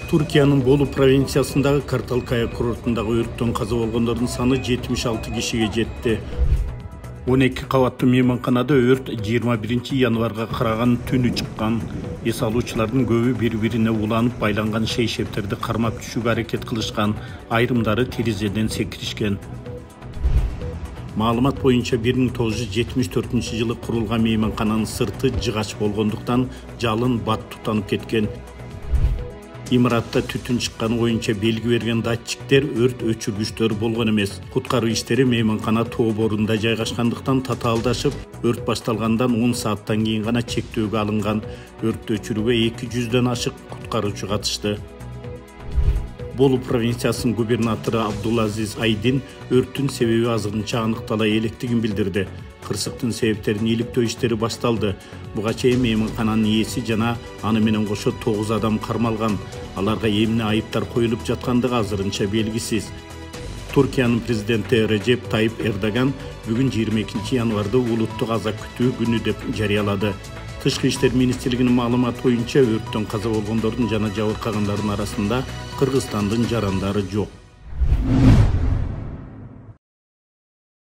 Түркиянын Болу провинциясындагы Карталкая курортундагы өрттөн каза болгондордун саны 76 кишиге жетти. 12 кабаттуу мейманканада өрт 21 январга караган түнү чыккан. Эс алуучулардын көбү бири-бирине уланып байланган шейшептерди кармап түшүүгө аракет кылышкан, айрымдары терезеден секиришкен. Маалымат боюнча 1974 жылы курулган мейманкананын сырты жыгач болгондуктан жалын бат тутанып кеткен. Имаратта түтүн чыкканы боюнча белги берген датчиктер өрт өчүргүчтөр болгон эмес. Куткаруу иштери мейманкана тоо борунда жайгашкандыктан татаалдашып, өрт башталгандан 10 сааттан кийин гана чектөөгө алынган. Өрттү өчүрүүгө 200дөн ашык куткаруучу катышты. Болу провинциясынын губернатору Абдулазиз Айдин өрттүн себеби азырынча аныктала электигин билдирди. Кырсыктын себептерин иликтөө иштери башталды. Буга чейин мейманкананын ээси жана аны менен кошо 9 адам кармалган. Аларга эмне айыптар коюлуп жаткандыгы азырынча белгисиз. Түркиянын президенти Режеп Тайип Эрдоган бүгүн 22 январды улуттук аза күтүү күнү деп жарыялады. Тышкы иштер министрлигинин маалыматы боюнча өрттөн каза болгондордун жана жабыркагандардын арасында Кыргызстандын жарандары жок.